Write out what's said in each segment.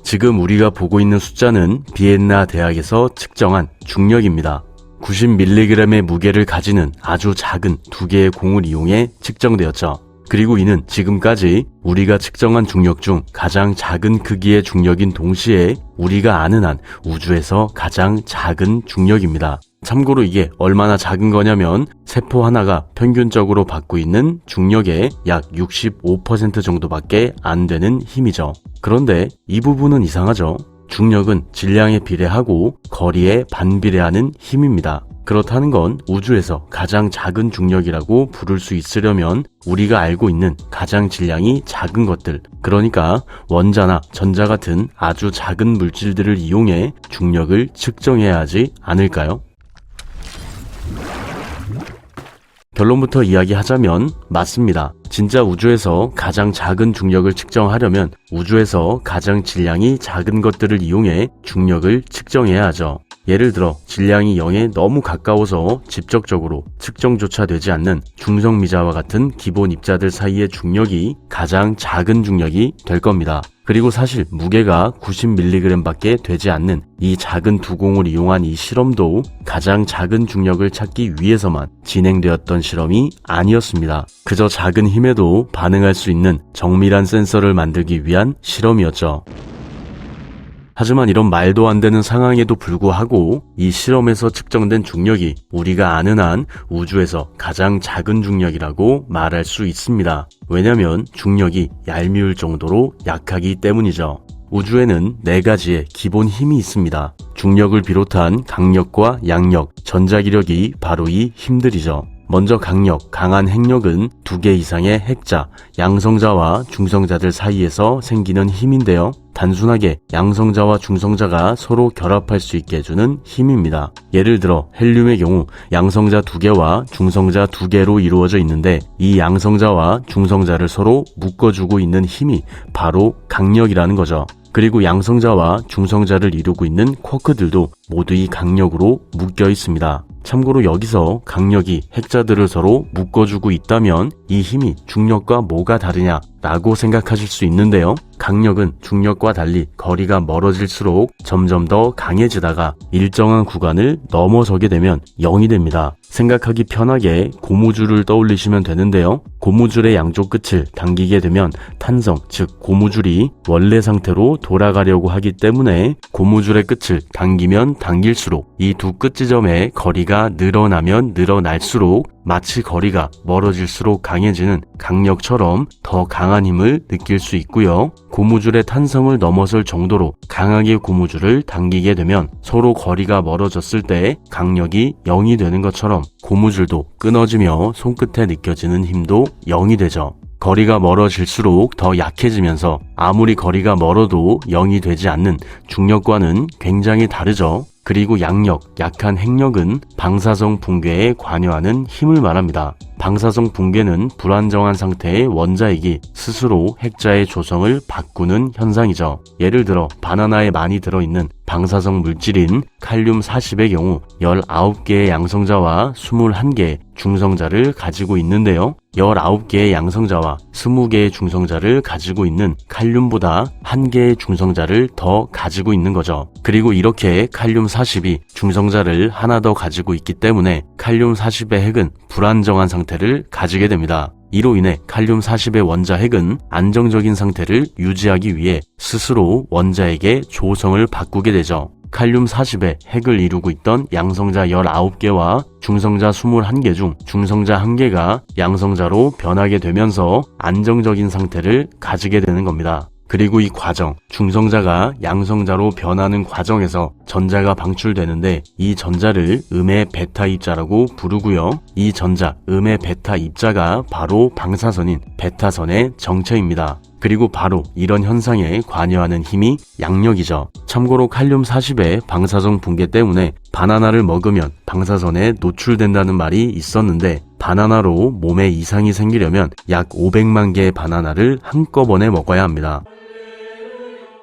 지금 우리가 보고 있는 숫자는 비엔나 대학에서 측정한 중력입니다. 90mg의 무게를 가지는 아주 작은 두 개의 공을 이용해 측정되었죠. 그리고 이는 지금까지 우리가 측정한 중력 중 가장 작은 크기의 중력인 동시에 우리가 아는 한 우주에서 가장 작은 중력입니다. 참고로 이게 얼마나 작은 거냐면 세포 하나가 평균적으로 받고 있는 중력의 약 65% 정도밖에 안 되는 힘이죠. 그런데 이 부분은 이상하죠. 중력은 질량에 비례하고 거리에 반비례하는 힘입니다. 그렇다는 건 우주에서 가장 작은 중력이라고 부를 수 있으려면 우리가 알고 있는 가장 질량이 작은 것들, 그러니까 원자나 전자 같은 아주 작은 물질들을 이용해 중력을 측정해야 하지 않을까요? 결론부터 이야기하자면 맞습니다. 진짜 우주에서 가장 작은 중력을 측정하려면 우주에서 가장 질량이 작은 것들을 이용해 중력을 측정해야 하죠. 예를 들어 질량이 0에 너무 가까워서 직접적으로 측정조차 되지 않는 중성미자와 같은 기본 입자들 사이의 중력이 가장 작은 중력이 될 겁니다. 그리고 사실 무게가 90mg밖에 되지 않는 이 작은 두 공을 이용한 이 실험도 가장 작은 중력을 찾기 위해서만 진행되었던 실험이 아니었습니다. 그저 작은 힘에도 반응할 수 있는 정밀한 센서를 만들기 위한 실험이었죠. 하지만 이런 말도 안 되는 상황에도 불구하고 이 실험에서 측정된 중력이 우리가 아는 한 우주에서 가장 작은 중력이라고 말할 수 있습니다. 왜냐면 중력이 얄미울 정도로 약하기 때문이죠. 우주에는 4가지의 기본 힘이 있습니다. 중력을 비롯한 강력과 양력, 전자기력이 바로 이 힘들이죠. 먼저 강력, 강한 핵력은 2개 이상의 핵자, 양성자와 중성자들 사이에서 생기는 힘인데요. 단순하게 양성자와 중성자가 서로 결합할 수 있게 해주는 힘입니다. 예를 들어 헬륨의 경우 양성자 2개와 중성자 2개로 이루어져 있는데 이 양성자와 중성자를 서로 묶어주고 있는 힘이 바로 강력이라는 거죠. 그리고 양성자와 중성자를 이루고 있는 쿼크들도 모두 이 강력으로 묶여 있습니다. 참고로 여기서 강력이 핵자들을 서로 묶어주고 있다면 이 힘이 중력과 뭐가 다르냐 라고 생각하실 수 있는데요. 강력은 중력과 달리 거리가 멀어질수록 점점 더 강해지다가 일정한 구간을 넘어서게 되면 0이 됩니다. 생각하기 편하게 고무줄을 떠올리시면 되는데요. 고무줄의 양쪽 끝을 당기게 되면 탄성, 즉 고무줄이 원래 상태로 돌아가려고 하기 때문에 고무줄의 끝을 당기면 당길수록 이 두 끝 지점의 거리가 늘어나면 늘어날수록 마치 거리가 멀어질수록 강해지는 강력처럼 더 강한 힘을 느낄 수 있고요. 고무줄의 탄성을 넘어설 정도로 강하게 고무줄을 당기게 되면 서로 거리가 멀어졌을 때 강력이 0이 되는 것처럼 고무줄도 끊어지며 손끝에 느껴지는 힘도 0이 되죠. 거리가 멀어질수록 더 약해지면서 아무리 거리가 멀어도 0이 되지 않는 중력과는 굉장히 다르죠. 그리고 양력, 약한 핵력은 방사성 붕괴에 관여하는 힘을 말합니다. 방사성 붕괴는 불안정한 상태의 원자핵이 스스로 핵자의 조성을 바꾸는 현상이죠. 예를 들어 바나나에 많이 들어있는 방사성 물질인 칼륨 40의 경우 19개의 양성자와 21개의 중성자를 가지고 있는데요. 19개의 양성자와 20개의 중성자를 가지고 있는 칼륨보다 1개의 중성자를 더 가지고 있는 거죠. 그리고 이렇게 칼륨 40이 중성자를 하나 더 가지고 있기 때문에 칼륨 40의 핵은 불안정한 상태를 가지게 됩니다. 이로 인해 칼륨 40의 원자핵은 안정적인 상태를 유지하기 위해 스스로 원자핵의 조성을 바꾸게 되죠. 칼륨 40의 핵을 이루고 있던 양성자 19개와 중성자 21개 중 중성자 1개가 양성자로 변하게 되면서 안정적인 상태를 가지게 되는 겁니다. 그리고 이 과정, 중성자가 양성자로 변하는 과정에서 전자가 방출되는데 이 전자를 음의 베타 입자라고 부르고요. 이 전자, 음의 베타 입자가 바로 방사선인 베타선의 정체입니다. 그리고 바로 이런 현상에 관여하는 힘이 양력이죠. 참고로 칼륨 40의 방사성 붕괴 때문에 바나나를 먹으면 방사선에 노출된다는 말이 있었는데 바나나로 몸에 이상이 생기려면 약 500만 개의 바나나를 한꺼번에 먹어야 합니다.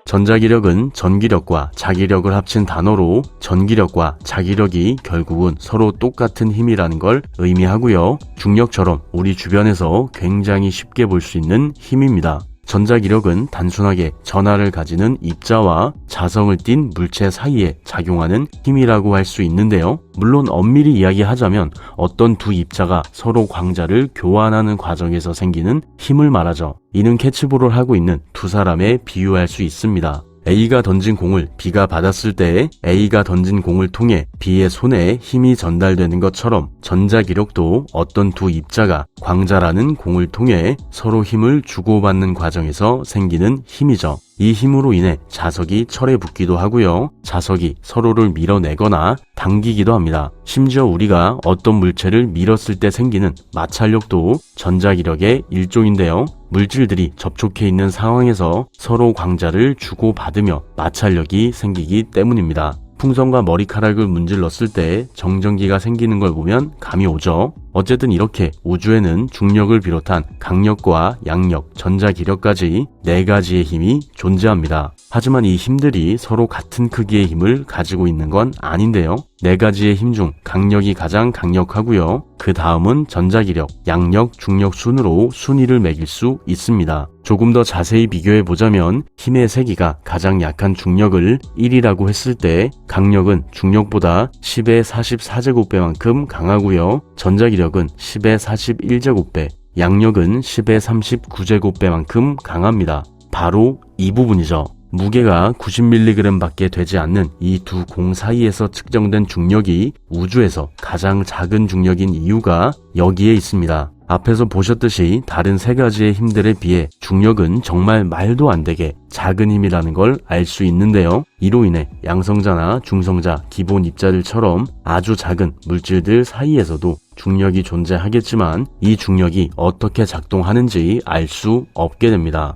전자기력은 전기력과 자기력을 합친 단어로 전기력과 자기력이 결국은 서로 똑같은 힘이라는 걸 의미하고요. 중력처럼 우리 주변에서 굉장히 쉽게 볼 수 있는 힘입니다. 전자기력은 단순하게 전하를 가지는 입자와 자성을 띤 물체 사이에 작용하는 힘이라고 할 수 있는데요. 물론 엄밀히 이야기하자면 어떤 두 입자가 서로 광자를 교환하는 과정에서 생기는 힘을 말하죠. 이는 캐치볼을 하고 있는 두 사람에 비유할 수 있습니다. A가 던진 공을 B가 받았을 때 A가 던진 공을 통해 B의 손에 힘이 전달되는 것처럼 전자기력도 어떤 두 입자가 광자라는 공을 통해 서로 힘을 주고받는 과정에서 생기는 힘이죠. 이 힘으로 인해 자석이 철에 붙기도 하고요. 자석이 서로를 밀어내거나 당기기도 합니다. 심지어 우리가 어떤 물체를 밀었을 때 생기는 마찰력도 전자기력의 일종인데요. 물질들이 접촉해 있는 상황에서 서로 광자를 주고받으며 마찰력이 생기기 때문입니다. 풍선과 머리카락을 문질렀을 때 정전기가 생기는 걸 보면 감이 오죠. 어쨌든 이렇게 우주에는 중력을 비롯한 강력과 양력, 전자기력까지 4가지의 힘이 존재합니다. 하지만 이 힘들이 서로 같은 크기의 힘을 가지고 있는 건 아닌데요. 4가지의 힘 중 강력이 가장 강력하고요. 그 다음은 전자기력, 양력, 중력 순으로 순위를 매길 수 있습니다. 조금 더 자세히 비교해보자면 힘의 세기가 가장 약한 중력을 1이라고 했을 때 강력은 중력보다 10의 44제곱배만큼 강하고요. 전자기력은 10의 41제곱배, 양력은 10의 39제곱배만큼 강합니다. 바로 이 부분이죠. 무게가 90mg 밖에 되지 않는 이 두 공 사이에서 측정된 중력이 우주에서 가장 작은 중력인 이유가 여기에 있습니다. 앞에서 보셨듯이 다른 3가지의 힘들에 비해 중력은 정말 말도 안 되게 작은 힘이라는 걸 알 수 있는데요. 이로 인해 양성자나 중성자, 기본 입자들처럼 아주 작은 물질들 사이에서도 중력이 존재하겠지만 이 중력이 어떻게 작동하는지 알 수 없게 됩니다.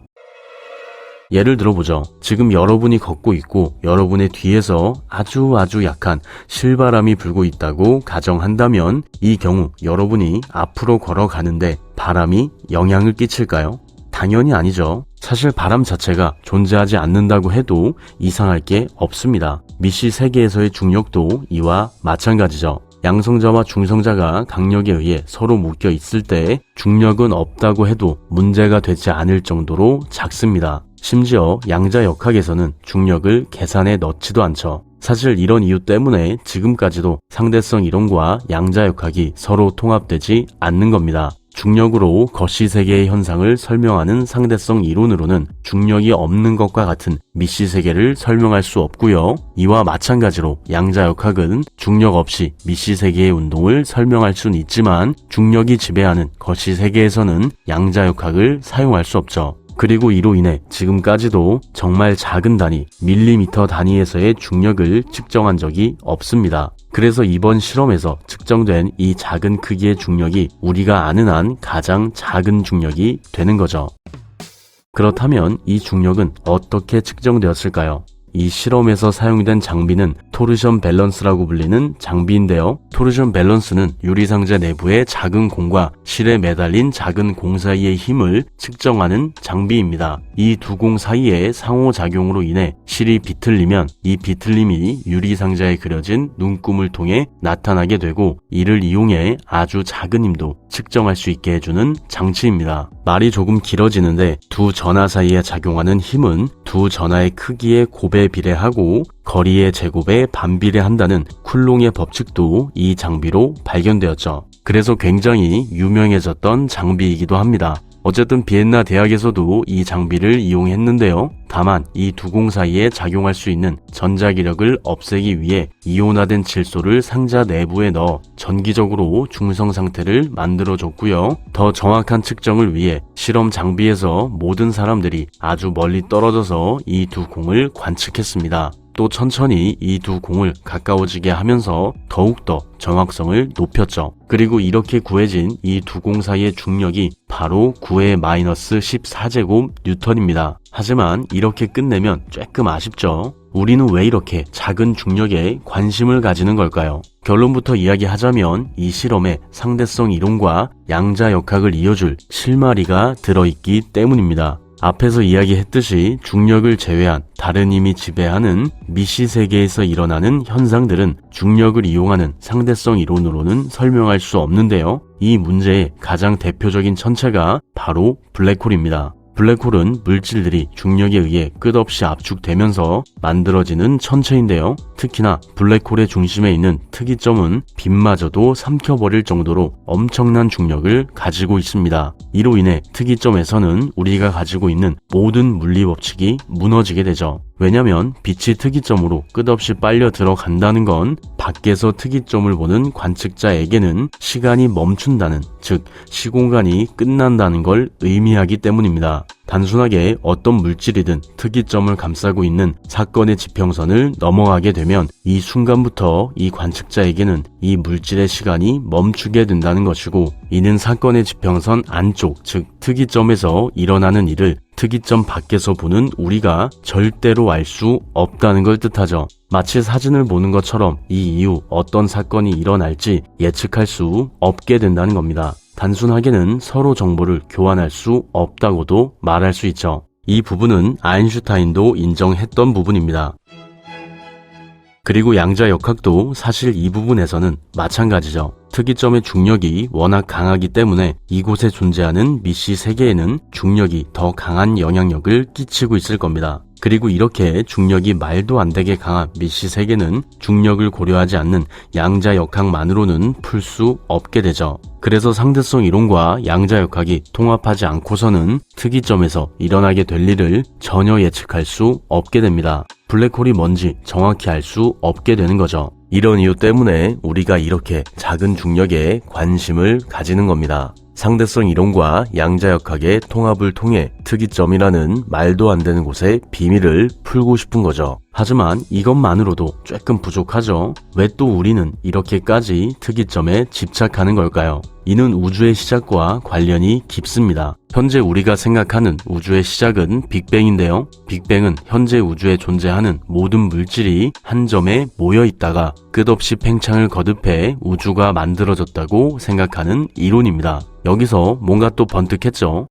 예를 들어보죠. 지금 여러분이 걷고 있고 여러분의 뒤에서 아주 약한 실바람이 불고 있다고 가정한다면 이 경우 여러분이 앞으로 걸어가는데 바람이 영향을 끼칠까요? 당연히 아니죠. 사실 바람 자체가 존재하지 않는다고 해도 이상할 게 없습니다. 미시 세계에서의 중력도 이와 마찬가지죠. 양성자와 중성자가 강력에 의해 서로 묶여 있을 때 중력은 없다고 해도 문제가 되지 않을 정도로 작습니다. 심지어 양자역학에서는 중력을 계산에 넣지도 않죠. 사실 이런 이유 때문에 지금까지도 상대성 이론과 양자역학이 서로 통합되지 않는 겁니다. 중력으로 거시세계의 현상을 설명하는 상대성 이론으로는 중력이 없는 것과 같은 미시세계를 설명할 수 없고요. 이와 마찬가지로 양자역학은 중력 없이 미시세계의 운동을 설명할 수는 있지만 중력이 지배하는 거시세계에서는 양자역학을 사용할 수 없죠. 그리고 이로 인해 지금까지도 정말 작은 단위, 밀리미터 단위에서의 중력을 측정한 적이 없습니다. 그래서 이번 실험에서 측정된 이 작은 크기의 중력이 우리가 아는 한 가장 작은 중력이 되는 거죠. 그렇다면 이 중력은 어떻게 측정되었을까요? 이 실험에서 사용된 장비는 토르션 밸런스라고 불리는 장비인데요. 토르션 밸런스는 유리상자 내부의 작은 공과 실에 매달린 작은 공 사이의 힘을 측정하는 장비입니다. 이 두 공 사이의 상호작용으로 인해 실이 비틀리면 이 비틀림이 유리상자에 그려진 눈금을 통해 나타나게 되고 이를 이용해 아주 작은 힘도 측정할 수 있게 해주는 장치입니다. 말이 조금 길어지는데 두 전하 사이에 작용하는 힘은 두 전하의 크기의 곱에 비례하고 거리의 제곱에 반비례한다는 쿨롱의 법칙도 이 장비로 발견되었죠. 그래서 굉장히 유명해졌던 장비이기도 합니다. 어쨌든 비엔나 대학에서도 이 장비를 이용했는데요. 다만 이 두 공 사이에 작용할 수 있는 전자기력을 없애기 위해 이온화된 칠소를 상자 내부에 넣어 전기적으로 중성 상태를 만들어줬고요. 더 정확한 측정을 위해 실험 장비에서 모든 사람들이 아주 멀리 떨어져서 이 두 공을 관측했습니다. 또 천천히 이 두 공을 가까워지게 하면서 더욱더 정확성을 높였죠. 그리고 이렇게 구해진 이 두 공 사이의 중력이 바로 9의 마이너스 14제곱 뉴턴입니다. 하지만 이렇게 끝내면 조금 아쉽죠. 우리는 왜 이렇게 작은 중력에 관심을 가지는 걸까요? 결론부터 이야기하자면 이 실험에 상대성 이론과 양자역학을 이어줄 실마리가 들어있기 때문입니다. 앞에서 이야기했듯이 중력을 제외한 다른 힘이 지배하는 미시세계에서 일어나는 현상들은 중력을 이용하는 상대성 이론으로는 설명할 수 없는데요. 이 문제의 가장 대표적인 천체가 바로 블랙홀입니다. 블랙홀은 물질들이 중력에 의해 끝없이 압축되면서 만들어지는 천체인데요. 특히나 블랙홀의 중심에 있는 특이점은 빛마저도 삼켜버릴 정도로 엄청난 중력을 가지고 있습니다. 이로 인해 특이점에서는 우리가 가지고 있는 모든 물리 법칙이 무너지게 되죠. 왜냐면 빛이 특이점으로 끝없이 빨려 들어간다는 건 밖에서 특이점을 보는 관측자에게는 시간이 멈춘다는, 즉 시공간이 끝난다는 걸 의미하기 때문입니다. 단순하게 어떤 물질이든 특이점을 감싸고 있는 사건의 지평선을 넘어가게 되면 이 순간부터 이 관측자에게는 이 물질의 시간이 멈추게 된다는 것이고, 이는 사건의 지평선 안쪽, 즉 특이점에서 일어나는 일을 특이점 밖에서 보는 우리가 절대로 알 수 없다는 걸 뜻하죠. 마치 사진을 보는 것처럼 이 이후 어떤 사건이 일어날지 예측할 수 없게 된다는 겁니다. 단순하게는 서로 정보를 교환할 수 없다고도 말할 수 있죠. 이 부분은 아인슈타인도 인정했던 부분입니다. 그리고 양자역학도 사실 이 부분에서는 마찬가지죠. 특이점의 중력이 워낙 강하기 때문에 이곳에 존재하는 미시 세계에는 중력이 더 강한 영향력을 끼치고 있을 겁니다. 그리고 이렇게 중력이 말도 안 되게 강한 미시 세계는 중력을 고려하지 않는 양자역학만으로는 풀 수 없게 되죠. 그래서 상대성 이론과 양자역학이 통합하지 않고서는 특이점에서 일어나게 될 일을 전혀 예측할 수 없게 됩니다. 블랙홀이 뭔지 정확히 알 수 없게 되는 거죠. 이런 이유 때문에 우리가 이렇게 작은 중력에 관심을 가지는 겁니다. 상대성 이론과 양자역학의 통합을 통해 특이점이라는 말도 안 되는 곳의 비밀을 풀고 싶은 거죠. 하지만 이것만으로도 조금 부족하죠. 왜 또 우리는 이렇게까지 특이점에 집착하는 걸까요? 이는 우주의 시작과 관련이 깊습니다. 현재 우리가 생각하는 우주의 시작은 빅뱅인데요. 빅뱅은 현재 우주에 존재하는 모든 물질이 한 점에 모여 있다가 끝없이 팽창을 거듭해 우주가 만들어졌다고 생각하는 이론입니다. 여기서 뭔가 또 번뜩했죠.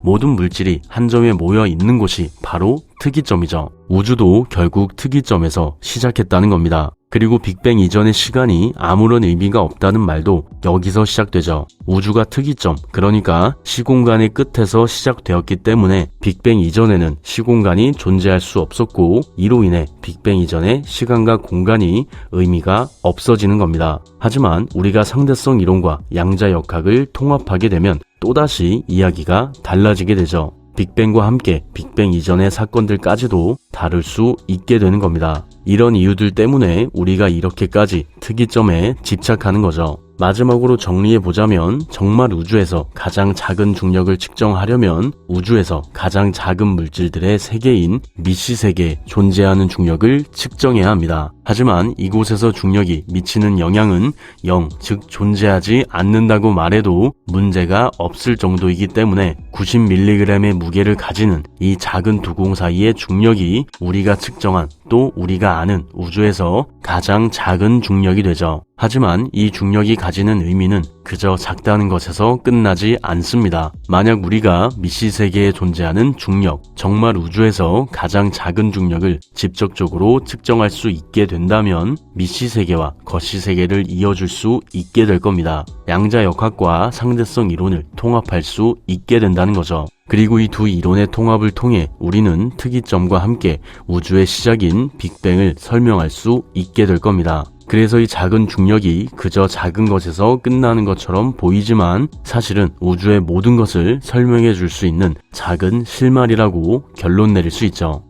모든 물질이 한 점에 모여 있는 곳이 바로 특이점이죠. 우주도 결국 특이점에서 시작했다는 겁니다. 그리고 빅뱅 이전의 시간이 아무런 의미가 없다는 말도 여기서 시작되죠. 우주가 특이점, 그러니까 시공간의 끝에서 시작되었기 때문에 빅뱅 이전에는 시공간이 존재할 수 없었고, 이로 인해 빅뱅 이전의 시간과 공간이 의미가 없어지는 겁니다. 하지만 우리가 상대성 이론과 양자역학을 통합하게 되면 또다시 이야기가 달라지게 되죠. 빅뱅과 함께 빅뱅 이전의 사건들까지도 다룰 수 있게 되는 겁니다. 이런 이유들 때문에 우리가 이렇게까지 특이점에 집착하는 거죠. 마지막으로 정리해보자면 정말 우주에서 가장 작은 중력을 측정하려면 우주에서 가장 작은 물질들의 세계인 미시 세계에 존재하는 중력을 측정해야 합니다. 하지만 이곳에서 중력이 미치는 영향은 0, 즉 존재하지 않는다고 말해도 문제가 없을 정도이기 때문에 90mg의 무게를 가지는 이 작은 두공 사이의 중력이 우리가 측정한, 또 우리가 아는 우주에서 가장 작은 중력이 되죠. 하지만 이 중력이 가지는 의미는 그저 작다는 것에서 끝나지 않습니다. 만약 우리가 미시 세계에 존재하는 중력, 정말 우주에서 가장 작은 중력을 직접적으로 측정할 수 있게 된다면 미시 세계와 거시 세계를 이어줄 수 있게 될 겁니다. 양자역학과 상대성 이론을 통합할 수 있게 된다는 거죠. 그리고 이 두 이론의 통합을 통해 우리는 특이점과 함께 우주의 시작인 빅뱅을 설명할 수 있게 될 겁니다. 그래서 이 작은 중력이 그저 작은 것에서 끝나는 것처럼 보이지만 사실은 우주의 모든 것을 설명해 줄 수 있는 작은 실마리라고 결론 내릴 수 있죠.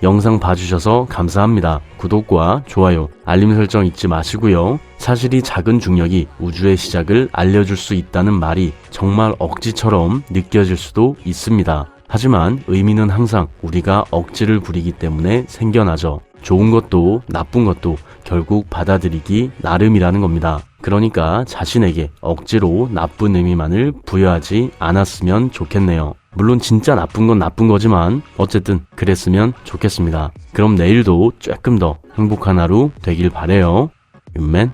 영상 봐주셔서 감사합니다. 구독과 좋아요, 알림 설정 잊지 마시고요. 사실 이 작은 중력이 우주의 시작을 알려줄 수 있다는 말이 정말 억지처럼 느껴질 수도 있습니다. 하지만 의미는 항상 우리가 억지를 부리기 때문에 생겨나죠. 좋은 것도 나쁜 것도 결국 받아들이기 나름이라는 겁니다. 그러니까 자신에게 억지로 나쁜 의미만을 부여하지 않았으면 좋겠네요. 물론 진짜 나쁜 건 나쁜 거지만 어쨌든 그랬으면 좋겠습니다. 그럼 내일도 조금 더 행복한 하루 되길 바래요. 윤맨.